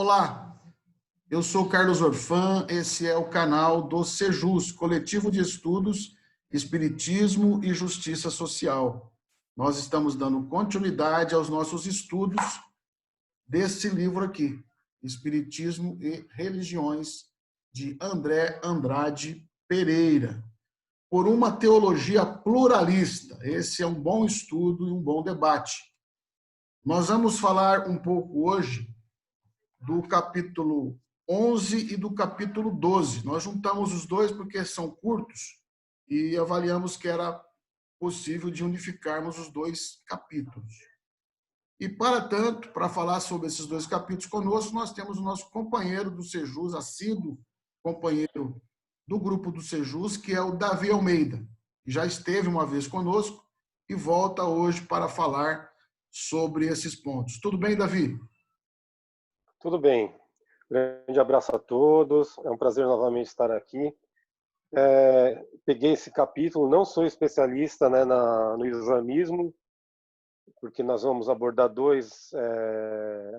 Olá, eu sou Carlos Orfan, esse é o canal do Sejus, Coletivo de Estudos, Espiritismo e Justiça Social. Nós estamos dando continuidade aos nossos estudos desse livro aqui, Espiritismo e Religiões, de André Andrade Pereira, por uma teologia pluralista. Esse é um bom estudo e um bom debate. Nós vamos falar um pouco hoje do capítulo 11 e do capítulo 12. Nós juntamos os dois porque são curtos e avaliamos que era possível de unificarmos os dois capítulos. E, para tanto, para falar sobre esses dois capítulos conosco, nós temos o nosso companheiro do Sejus, assíduo companheiro do grupo do Sejus, que é o Davi Almeida, que já esteve uma vez conosco e volta hoje para falar sobre esses pontos. Tudo bem, Davi? Tudo bem. Grande abraço a todos. É um prazer novamente estar aqui. Peguei esse capítulo, não sou especialista, né, no islamismo, porque nós vamos abordar dois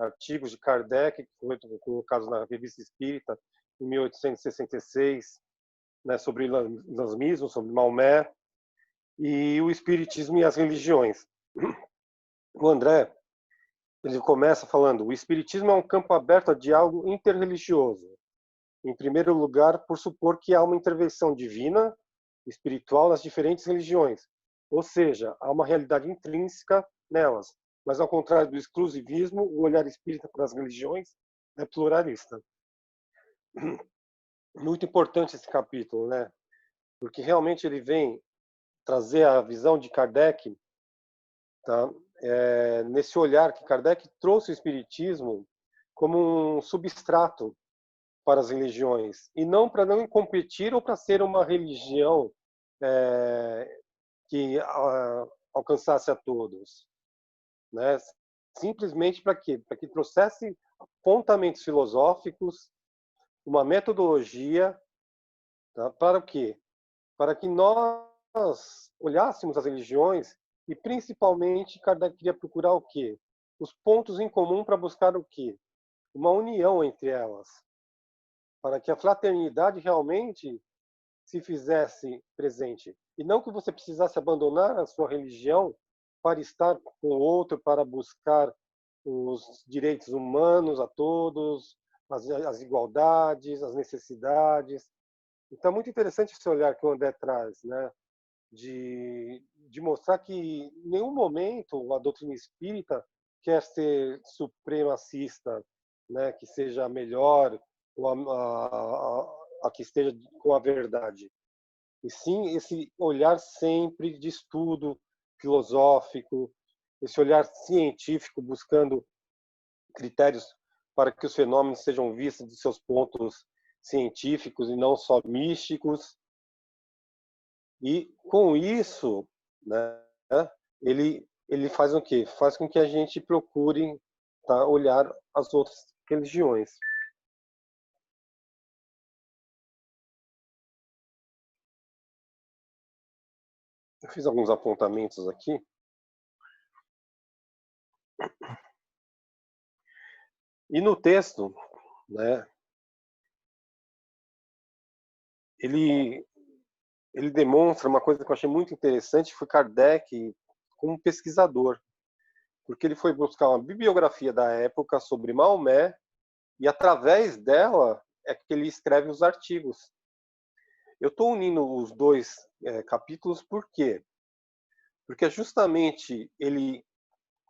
artigos de Kardec, que foram colocados na Revista Espírita, em 1866, né, sobre o islamismo, sobre Maomé, e o espiritismo e as religiões. O André, ele começa falando: o espiritismo é um campo aberto a diálogo interreligioso. Em primeiro lugar, por supor que há uma intervenção divina, espiritual nas diferentes religiões, ou seja, há uma realidade intrínseca nelas. Mas, ao contrário do exclusivismo, o olhar espírita para as religiões é pluralista. Muito importante esse capítulo, né? Porque realmente ele vem trazer a visão de Kardec, tá? Nesse olhar que Kardec trouxe o espiritismo como um substrato para as religiões, e não para não competir ou para ser uma religião que alcançasse a todos, né? Simplesmente para quê? Para que trouxesse apontamentos filosóficos, uma metodologia, tá? Para o quê? Para que nós olhássemos as religiões e, principalmente, Kardec queria procurar o quê? Os pontos em comum para buscar o quê? Uma união entre elas, para que a fraternidade realmente se fizesse presente. E não que você precisasse abandonar a sua religião para estar com o outro, para buscar os direitos humanos a todos, as igualdades, as necessidades. Então, é muito interessante esse olhar que o André traz, né? De mostrar que em nenhum momento a doutrina espírita quer ser supremacista, né? Que seja melhor, ou a que esteja com a verdade. E sim esse olhar sempre de estudo filosófico, esse olhar científico buscando critérios para que os fenômenos sejam vistos de seus pontos científicos e não só místicos. E com isso, né, ele faz o quê? Faz com que a gente procure, tá, olhar as outras religiões. Eu fiz alguns apontamentos aqui. E no texto, né, ele demonstra uma coisa que eu achei muito interessante, foi Kardec como pesquisador, porque ele foi buscar uma bibliografia da época sobre Maomé e, através dela, é que ele escreve os artigos. Eu estou unindo os dois capítulos, por quê? Porque justamente ele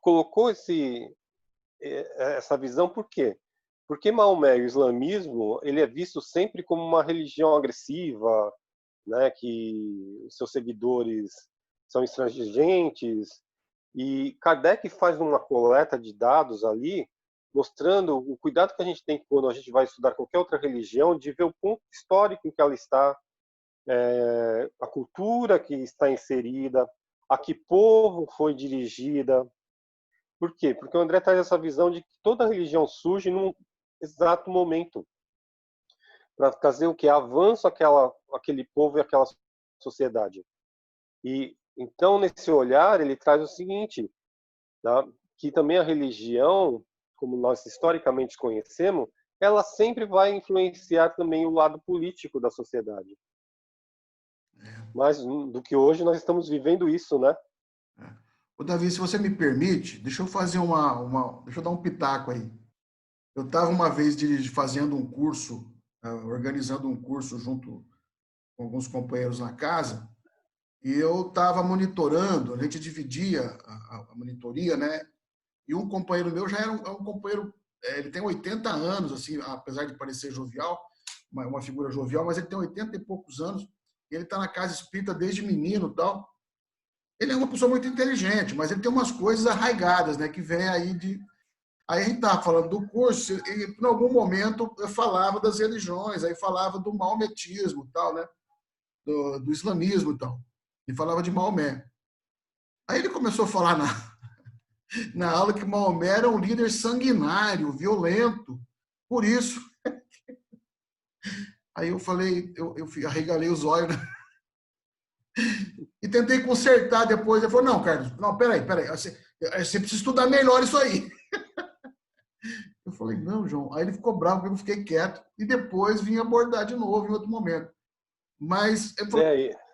colocou essa visão, por quê? Porque Maomé e o islamismo, ele é visto sempre como uma religião agressiva, né, que seus seguidores são intransigentes, e Kardec faz uma coleta de dados ali, mostrando o cuidado que a gente tem quando a gente vai estudar qualquer outra religião, de ver o ponto histórico em que ela está, a cultura que está inserida, a que povo foi dirigida. Por quê? Porque o André traz essa visão de que toda religião surge num exato momento, para trazer o que? Avanço aquele povo e aquela sociedade. E então, nesse olhar, ele traz o seguinte, tá? Que também a religião, como nós historicamente conhecemos, ela sempre vai influenciar também o lado político da sociedade. Mais do que hoje nós estamos vivendo isso, né? Ô, Davi, se você me permite, deixa eu fazer deixa eu dar um pitaco aí. Eu estava uma vez fazendo um curso, organizando um curso junto com alguns companheiros na casa, e eu estava monitorando, a gente dividia a monitoria, né? E um companheiro meu já era um companheiro, ele tem 80 anos, assim, apesar de parecer jovial, uma figura jovial, mas ele tem 80 e poucos anos, e ele está na casa espírita desde menino e tal. Ele é uma pessoa muito inteligente, mas ele tem umas coisas arraigadas, né, que vem aí de... Aí a gente estava falando do curso, e em algum momento eu falava das religiões, aí falava do maometismo e tal, né, do islamismo e tal, e falava de Maomé. Aí ele começou a falar na aula que Maomé era um líder sanguinário, violento, por isso. Aí eu falei, eu arregalei os olhos, né? E tentei consertar depois. Ele falou, não, Carlos, não, peraí, você precisa estudar melhor isso aí. Eu falei, não, João. Aí ele ficou bravo, eu fiquei quieto, e depois vim abordar de novo em outro momento. Mas ele falou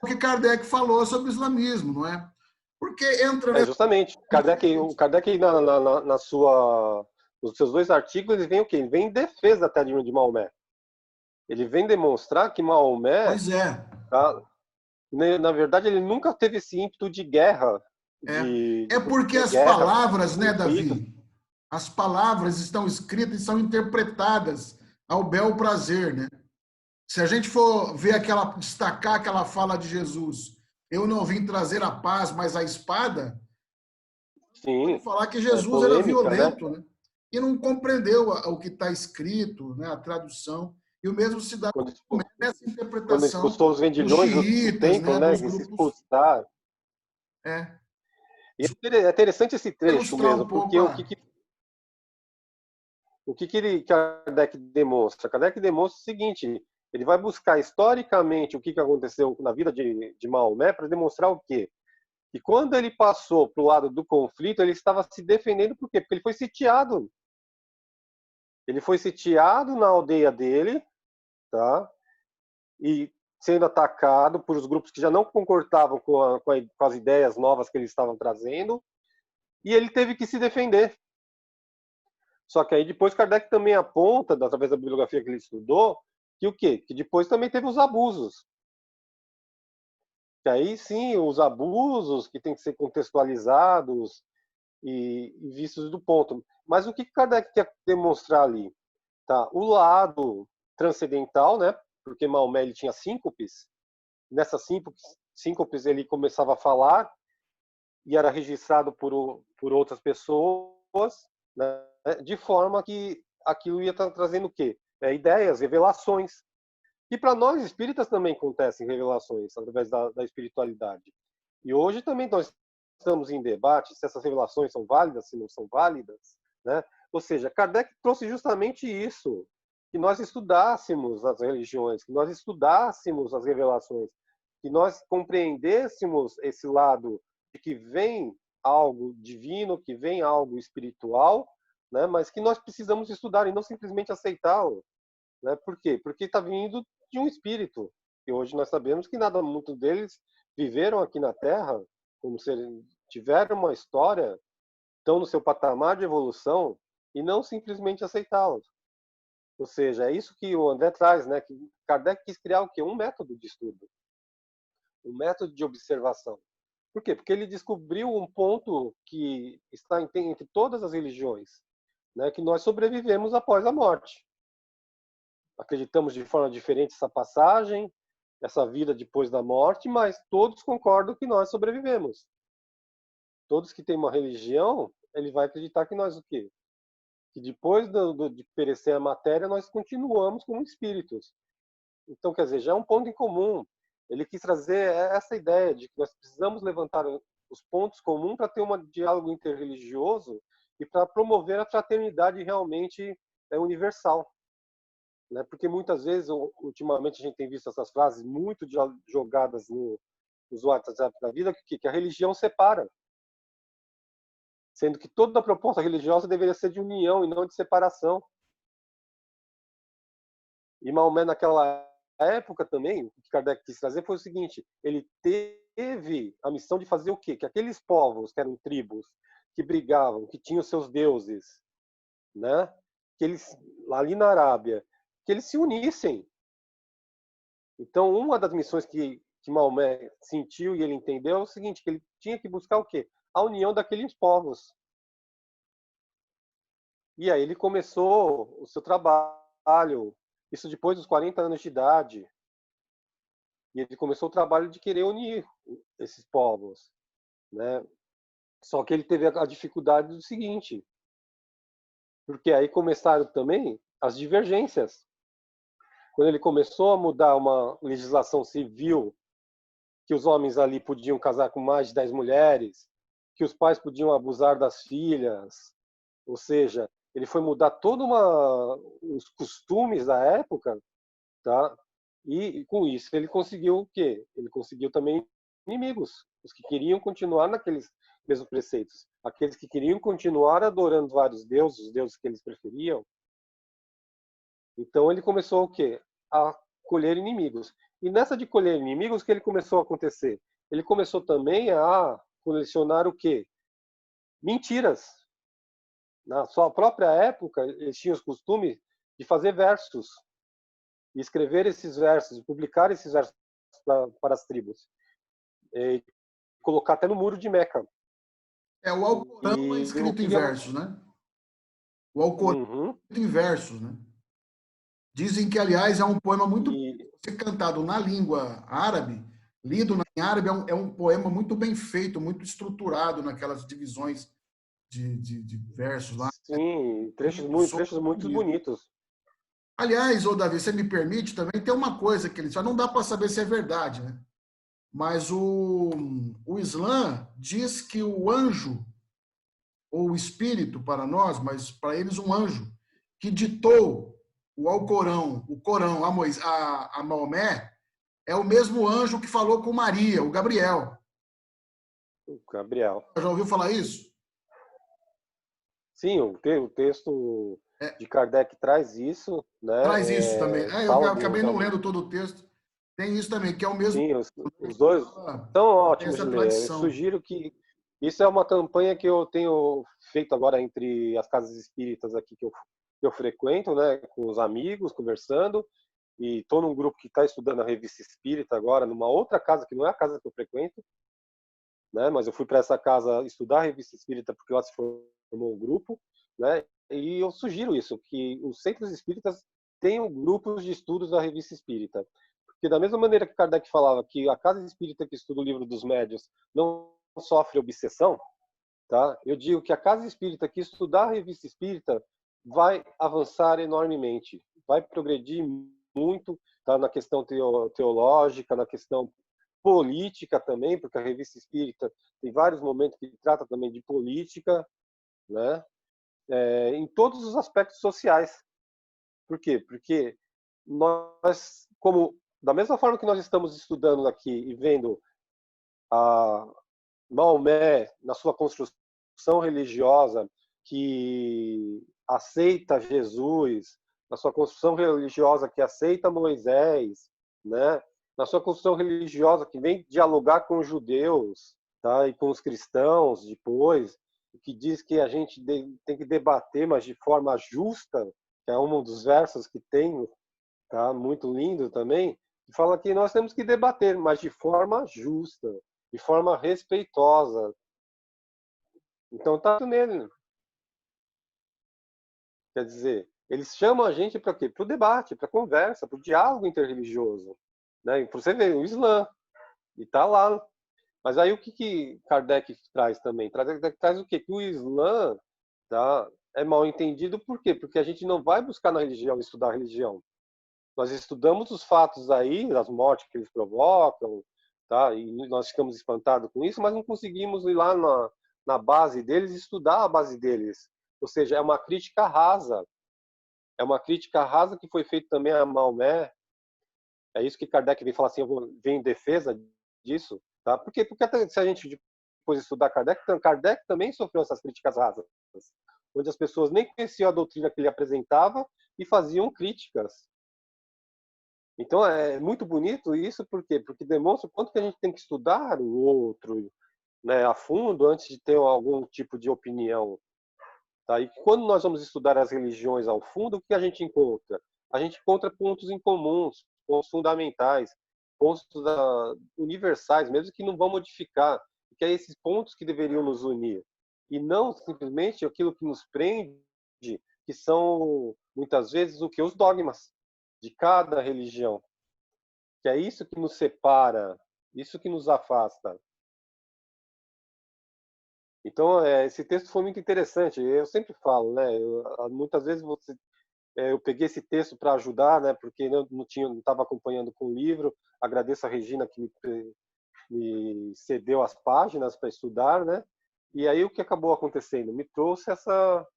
o que Kardec falou sobre o islamismo, não é? Porque entra nessa... Justamente. O Kardec nos seus 2 artigos, ele vem o quê? Ele vem em defesa até de Maomé. Ele vem demonstrar que Maomé, Pois é. tá, na verdade, ele nunca teve esse ímpeto de guerra. É porque as guerra, palavras, né, conflito. Davi? As palavras estão escritas e são interpretadas ao bel prazer, né? Se a gente for ver destacar aquela fala de Jesus, eu não vim trazer a paz, mas a espada, pode Sim, falar que Jesus era polêmica, né? violento, né? E não compreendeu o que está escrito, né? A tradução. E o mesmo se dá nessa Quando interpretação expulsou os dos vendilhões do xiitas, templo, né? né? Dos Que se grupos. expulsaram. É, E é interessante esse trecho ilustrar um mesmo, porque pouco Kardec demonstra? Kardec demonstra o seguinte: ele vai buscar historicamente o que aconteceu na vida de Maomé para demonstrar o quê? E quando ele passou para o lado do conflito, ele estava se defendendo por quê? Porque ele foi sitiado. Ele foi sitiado na aldeia dele, tá? E sendo atacado por os grupos que já não concordavam com as ideias novas que eles estavam trazendo, e ele teve que se defender. Só que aí depois Kardec também aponta, através da bibliografia que ele estudou, que o quê? Que depois também teve os abusos. Que aí sim, os abusos que têm que ser contextualizados e vistos do ponto. Mas o que Kardec quer demonstrar ali? Tá? O lado transcendental, né? Porque Maomé ele tinha síncopes. Nessas síncopes ele começava a falar e era registrado por outras pessoas, né? De forma que aquilo ia estar trazendo o quê? Ideias, revelações. E para nós espíritas também acontecem revelações através da espiritualidade. E hoje também nós estamos em debate se essas revelações são válidas, se não são válidas, né? Ou seja, Kardec trouxe justamente isso, que nós estudássemos as religiões, que nós estudássemos as revelações, que nós compreendêssemos esse lado de que vem algo divino, que vem algo espiritual, né? Mas que nós precisamos estudar e não simplesmente aceitá-lo. Né? Por quê? Porque está vindo de um espírito. E hoje nós sabemos que nada muito deles viveram aqui na Terra, como se tiveram uma história, estão no seu patamar de evolução e não simplesmente aceitá-los. Ou seja, é isso que o André traz, né? Que Kardec quis criar o quê? Um método de estudo, um método de observação. Por quê? Porque ele descobriu um ponto que está entre todas as religiões, né? Que nós sobrevivemos após a morte. Acreditamos de forma diferente essa passagem, essa vida depois da morte, mas todos concordam que nós sobrevivemos. Todos que têm uma religião, ele vai acreditar que nós o quê? Que depois de perecer a matéria, nós continuamos como espíritos. Então, quer dizer, já é um ponto em comum. Ele quis trazer essa ideia de que nós precisamos levantar os pontos comuns para ter um diálogo interreligioso e para promover a fraternidade realmente universal. Né? Porque muitas vezes, ultimamente, a gente tem visto essas frases muito jogadas nos WhatsApp da vida, que a religião separa. sendo que toda a proposta religiosa deveria ser de união e não de separação. E Maomé, naquela época também, o que Kardec quis trazer foi o seguinte: ele teve a missão de fazer o quê? Que aqueles povos, que eram tribos, que brigavam, que tinham seus deuses, né? Que eles, ali na Arábia, que eles se unissem. Então, uma das missões que Maomé sentiu e ele entendeu é o seguinte, que ele tinha que buscar o quê? A união daqueles povos. E aí ele começou o seu trabalho, isso depois dos 40 anos de idade. E ele começou o trabalho de querer unir esses povos, né? Só que ele teve a dificuldade do seguinte, porque aí começaram também as divergências. Quando ele começou a mudar uma legislação civil, que os homens ali podiam casar com mais de 10 mulheres, que os pais podiam abusar das filhas, ou seja, ele foi mudar todos os costumes da época, tá? E com isso ele conseguiu o quê? Ele conseguiu também inimigos, os que queriam continuar naqueles mesmos preceitos, aqueles que queriam continuar adorando vários deuses, os deuses que eles preferiam. Então ele começou o quê? A colher inimigos. E nessa de colher inimigos, o que ele começou a acontecer? Ele começou também a colecionar o quê? Mentiras. Na sua própria época, eles tinham os costumes de fazer versos, e escrever esses versos, e publicar esses versos para as tribos. E colocar até no muro de Meca. O Alcorão é E o escrito em que... versos, né? O Alcorão Uhum. é escrito em versos, né? Dizem que, aliás, é um poema muito... E... Você cantado na língua árabe, lido em árabe, é um poema muito bem feito, muito estruturado naquelas divisões de versos lá. Sim, Bonito, soa trechos muito muito bonito. bonitos. Aliás, ô Davi, você me permite também, tem uma coisa que ele só não dá para saber se é verdade, né? Mas o Islã diz que o anjo, ou o espírito para nós, mas para eles um anjo, que ditou o Alcorão, o Corão a Maomé, é o mesmo anjo que falou com Maria, o Gabriel. O Gabriel. Já ouviu falar isso? Sim, o texto É, de Kardec traz isso, traz isso também. né? Eu Fala acabei não lendo todo o texto. Tem isso também, que é o mesmo sim, que os dois são tem ótimos de essa ler. Eu tradição. sugiro que isso é uma campanha que eu tenho feito agora entre as casas espíritas aqui que eu frequento, né, com os amigos, conversando, e estou num grupo que está estudando a revista espírita agora, numa outra casa, que não é a casa que eu frequento, né, mas eu fui para essa casa estudar a revista espírita porque lá se formou um grupo, né, e eu sugiro isso, que os centros espíritas tenham grupos de estudos da revista espírita. Porque da mesma maneira que Kardec falava que a casa espírita que estuda o livro dos médios não sofre obsessão, tá? Eu digo que a casa espírita que estudar a revista espírita vai avançar enormemente, vai progredir muito, tá? Na questão teológica, na questão política também, porque a revista espírita tem vários momentos que trata também de política, né? Em todos os aspectos sociais. Por quê? Porque nós, como da mesma forma que nós estamos estudando aqui e vendo a Maomé na sua construção religiosa que aceita Jesus, na sua construção religiosa que aceita Moisés, né? Na sua construção religiosa que vem dialogar com os judeus, tá? E com os cristãos depois, que diz que a gente tem que debater, mas de forma justa, que é um dos versos que tem, tá? Muito lindo também, que fala que nós temos que debater, mas de forma justa, de forma respeitosa. Então tá tudo nele. Quer dizer, eles chamam a gente para quê? Para o debate, para a conversa, para o diálogo interreligioso. Né? E você vê o Islã, e tá lá. Mas aí o que Kardec traz também? Kardec traz o quê? Que o Islã, tá, é mal entendido por quê? Porque a gente não vai buscar na religião, estudar a religião. Nós estudamos os fatos aí, das mortes que eles provocam, tá? E nós ficamos espantados com isso, mas não conseguimos ir lá na base deles e estudar a base deles. Ou seja, é uma crítica rasa. É uma crítica rasa que foi feita também a Maomé. É isso que Kardec vem falar assim, eu venho em defesa disso, tá? Porque até se a gente depois de estudar Kardec, então, Kardec também sofreu essas críticas rasas, onde as pessoas nem conheciam a doutrina que ele apresentava e faziam críticas. Então é muito bonito isso, por quê? Porque demonstra o quanto que a gente tem que estudar o outro, né, a fundo antes de ter algum tipo de opinião. Tá? E quando nós vamos estudar as religiões ao fundo, o que a gente encontra? A gente encontra pontos em comuns, pontos fundamentais, pontos universais, mesmo que não vão modificar, que é esses pontos que deveriam nos unir. E não simplesmente aquilo que nos prende, que são, muitas vezes, o que? Os dogmas de cada religião. Que é isso que nos separa, isso que nos afasta. Então, esse texto foi muito interessante. Eu sempre falo, né? Muitas vezes eu peguei esse texto para ajudar, né? Porque eu não estava acompanhando com o livro. Agradeço a Regina que me cedeu as páginas para estudar, né? E aí o que acabou acontecendo? Me trouxe essa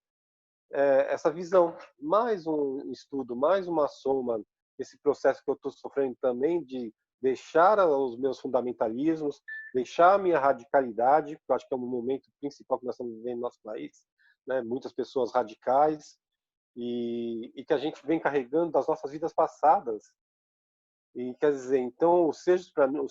visão, mais um estudo, mais uma soma, esse processo que eu estou sofrendo também de deixar os meus fundamentalismos, deixar a minha radicalidade, que eu acho que é um momento principal que nós estamos vivendo no nosso país, né? Muitas pessoas radicais e que a gente vem carregando das nossas vidas passadas. E quer dizer, então os sejos para mim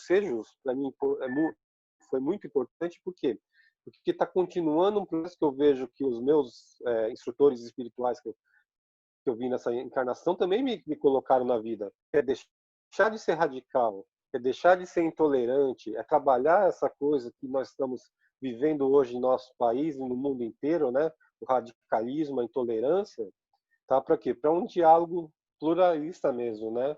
foi muito importante, por quê? Porque está continuando um processo que eu vejo que os meus instrutores espirituais que eu vi nessa encarnação também me colocaram na vida. É deixar de ser radical, é deixar de ser intolerante, é trabalhar essa coisa que nós estamos vivendo hoje em nosso país e no mundo inteiro, né? O radicalismo, a intolerância, tá? Para quê? Para um diálogo pluralista mesmo, né?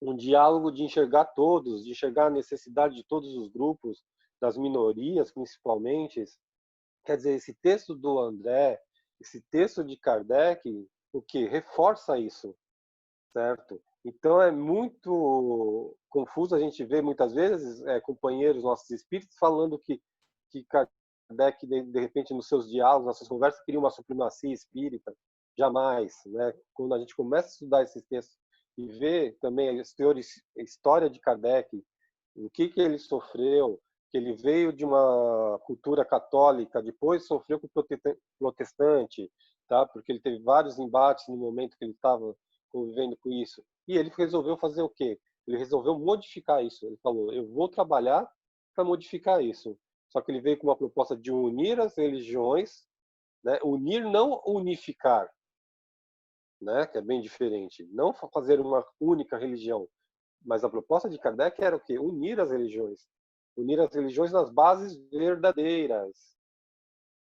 Um diálogo de enxergar todos, de enxergar a necessidade de todos os grupos, das minorias principalmente. Quer dizer, esse texto do André, esse texto de Kardec, o que reforça isso, certo? Então é muito confuso a gente ver muitas vezes companheiros nossos espíritos falando que Kardec de repente nos seus diálogos, nas suas conversas queria uma supremacia espírita, jamais, né? Quando a gente começa a estudar esses textos e ver também a história de Kardec, o que ele sofreu, que ele veio de uma cultura católica, depois sofreu com o protestante, tá? Porque ele teve vários embates no momento que ele estava convivendo com isso. E ele resolveu fazer o quê? Ele resolveu modificar isso. Ele falou: eu vou trabalhar para modificar isso. Só que ele veio com uma proposta de unir as religiões, né? Unir, não unificar, né? Que é bem diferente. Não fazer uma única religião. Mas a proposta de Kardec era o quê? Unir as religiões. Unir as religiões nas bases verdadeiras.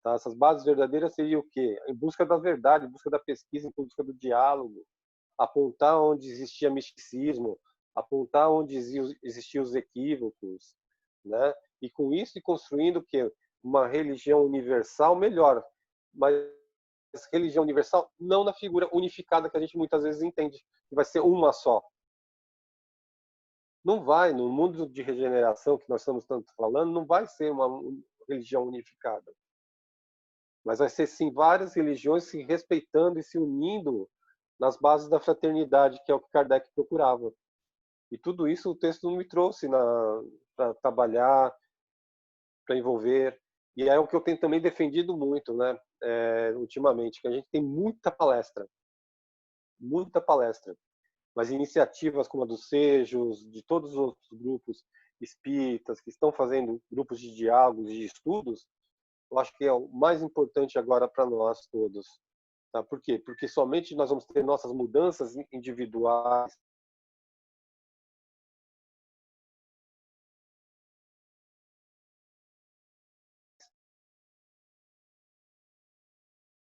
Tá? Essas bases verdadeiras seriam o quê? Em busca da verdade, em busca da pesquisa, em busca do diálogo. Apontar onde existia misticismo, apontar onde existiam os equívocos, né? E com isso, e construindo o quê? Uma religião universal melhor. Mas religião universal não na figura unificada que a gente muitas vezes entende, que vai ser uma só. Não vai, no mundo de regeneração que nós estamos tanto falando, não vai ser uma religião unificada. Mas vai ser sim várias religiões se respeitando e se unindo nas bases da fraternidade, que é o que Kardec procurava. E tudo isso o texto não me trouxe para trabalhar, para envolver. E é o que eu tenho também defendido muito, né, ultimamente, que a gente tem muita palestra. Mas iniciativas como a dos Sejos, de todos os outros grupos espíritas que estão fazendo grupos de diálogos, de estudos, eu acho que é o mais importante agora para nós todos. Tá? Por quê? Porque somente nós vamos ter nossas mudanças individuais,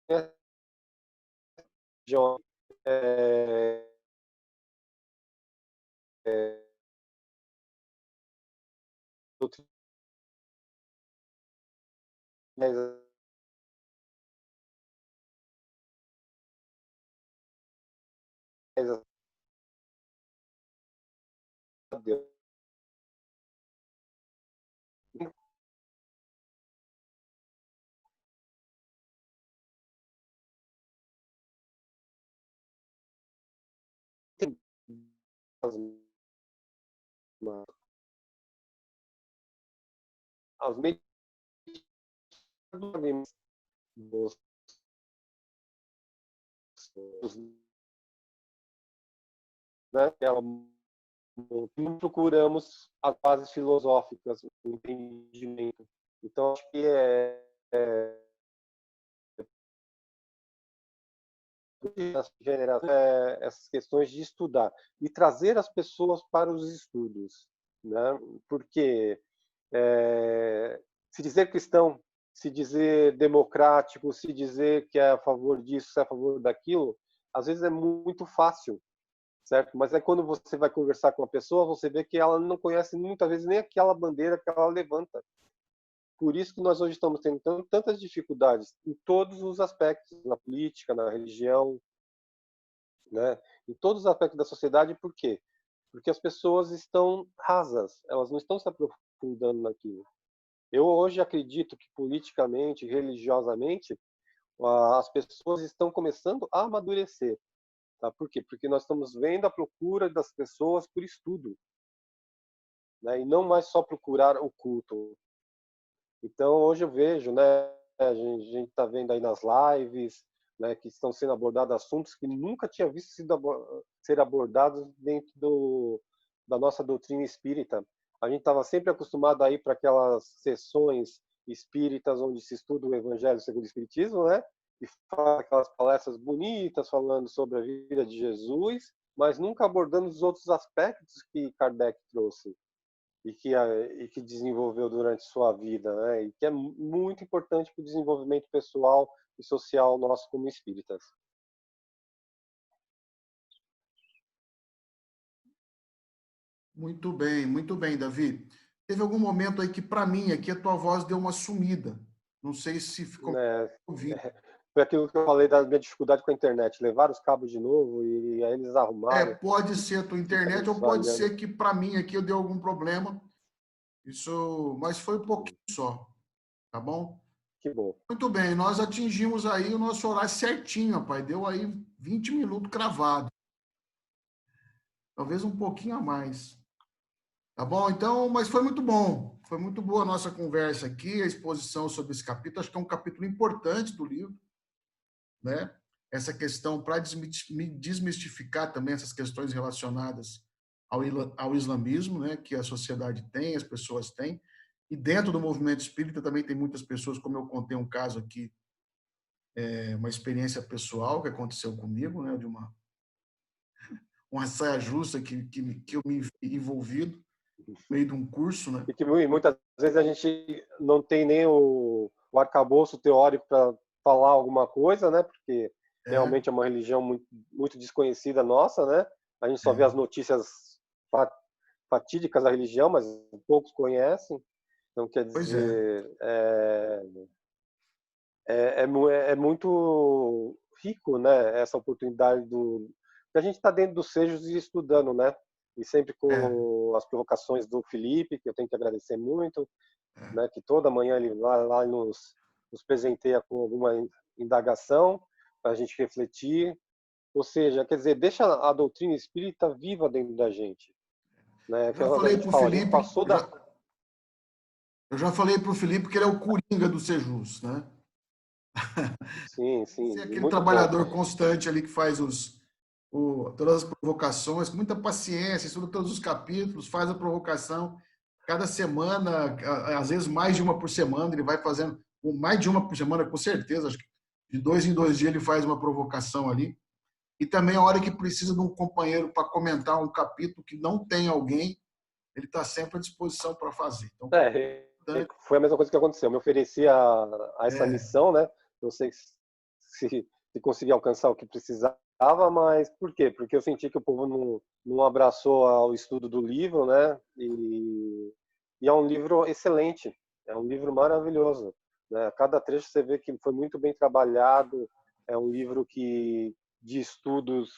né? é, é, as dos, né? Não procuramos as bases filosóficas, o entendimento. Então, acho que essas questões de estudar e trazer as pessoas para os estudos, né? Porque se dizer cristão, se dizer democrático, se dizer que é a favor disso, é a favor daquilo, às vezes é muito fácil, certo? Mas é quando você vai conversar com a pessoa, você vê que ela não conhece muitas vezes nem aquela bandeira que ela levanta. Por isso que nós hoje estamos tendo tantas dificuldades em todos os aspectos, na política, na religião, né? Em todos os aspectos da sociedade. Por quê? Porque as pessoas estão rasas, elas não estão se aprofundando naquilo. Eu hoje acredito que politicamente, religiosamente, as pessoas estão começando a amadurecer. Tá? Por quê? Porque nós estamos vendo a procura das pessoas por estudo, né? E não mais só procurar o culto. Então, hoje eu vejo, né, a gente está vendo aí nas lives, né, que estão sendo abordados assuntos que nunca tinha visto ser abordados dentro da nossa doutrina espírita. A gente estava sempre acostumado a ir para aquelas sessões espíritas onde se estuda o Evangelho segundo o Espiritismo, né? E faz aquelas palestras bonitas falando sobre a vida de Jesus, mas nunca abordando os outros aspectos que Kardec trouxe e que desenvolveu durante sua vida, né? E que é muito importante para o desenvolvimento pessoal e social nosso como espíritas. Muito bem, Davi. Teve algum momento aí que, para mim, aqui a tua voz deu uma sumida. Não sei se ficou Né? ouvindo. Foi aquilo que eu falei da minha dificuldade com a internet. Levaram os cabos de novo e aí eles arrumaram. Pode ser a tua Fica internet ou pode falhando. ser que, para mim, aqui eu dei algum problema. Isso, mas foi um pouquinho só, tá bom? Que bom. Muito bem, nós atingimos aí o nosso horário certinho, rapaz. Deu aí 20 minutos cravado. Talvez um pouquinho a mais. Tá bom? Então, mas foi muito bom. Foi muito boa a nossa conversa aqui, a exposição sobre esse capítulo. Acho que é um capítulo importante do livro, né? Essa questão para desmistificar também essas questões relacionadas ao islamismo, né? Que a sociedade tem, as pessoas têm. E dentro do movimento espírita também tem muitas pessoas, como eu contei um caso aqui, uma experiência pessoal que aconteceu comigo, né? De uma saia justa que eu me vi envolvido no meio de um curso, né? E que muitas vezes a gente não tem nem o arcabouço teórico para falar alguma coisa, né? Porque É, realmente é uma religião muito, muito desconhecida nossa, né? A gente só vê as é. notícias fatídicas da religião, mas poucos conhecem. Então, quer Pois é. dizer, é muito rico, né? Essa oportunidade que a gente está dentro dos sejos e estudando, né? E sempre É, com as provocações do Felipe, que eu tenho que agradecer muito, é. né? Que toda manhã ele lá nos presenteia com alguma indagação para a gente refletir. Ou seja, quer dizer, deixa a doutrina espírita viva dentro da gente, né? Que Já a falei gente para o fala, a gente Felipe, passou da. eu já falei para o Felipe que ele é o coringa do Sejus, né? Sim, Esse sim, é aquele muito bom. trabalhador constante ali que faz todas as provocações, com muita paciência, estuda todos os capítulos, faz a provocação. Cada semana, às vezes mais de uma por semana, ele vai fazendo, mais de uma por semana, com certeza, acho que de 2 em 2 dias ele faz uma provocação ali. E também a hora que precisa de um companheiro para comentar um capítulo que não tem alguém, ele está sempre à disposição para fazer. Então, Foi a mesma coisa que aconteceu. Eu me ofereci a essa é, missão, né? Não sei se consegui alcançar o que precisava, mas por quê? Porque eu senti que o povo não abraçou o estudo do livro, né? E é um livro excelente, é um livro maravilhoso, né? Cada trecho você vê que foi muito bem trabalhado, é um livro de estudos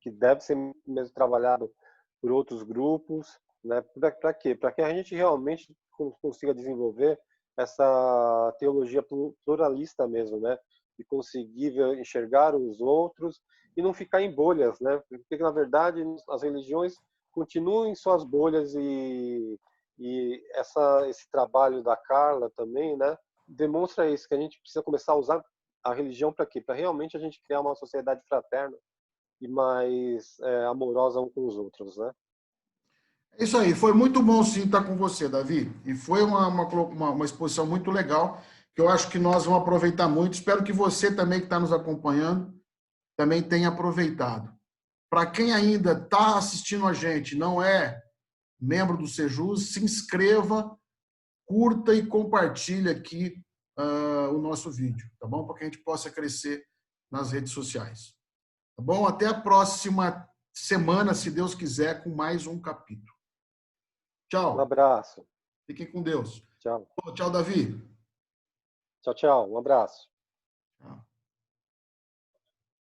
que deve ser mesmo trabalhado por outros grupos, né? Para quê? Para que a gente realmente consiga desenvolver essa teologia pluralista mesmo, né? E conseguir enxergar os outros e não ficar em bolhas, né? Porque na verdade as religiões continuam em suas bolhas e esse trabalho da Carla também, né? demonstra isso, que a gente precisa começar a usar a religião para quê? Para realmente a gente criar uma sociedade fraterna e mais amorosa um com os outros, né? É isso aí, foi muito bom sim estar com você, Davi. E foi uma exposição muito legal, que eu acho que nós vamos aproveitar muito. Espero que você também, que está nos acompanhando, também tenha aproveitado. Para quem ainda está assistindo a gente, não é membro do Sejus, se inscreva, curta e compartilhe aqui o nosso vídeo, tá bom? Para que a gente possa crescer nas redes sociais. Tá bom? Até a próxima semana, se Deus quiser, com mais um capítulo. Um Tchau. abraço. Fiquem com Deus. Tchau. Tchau, Davi. Tchau, tchau. Um abraço.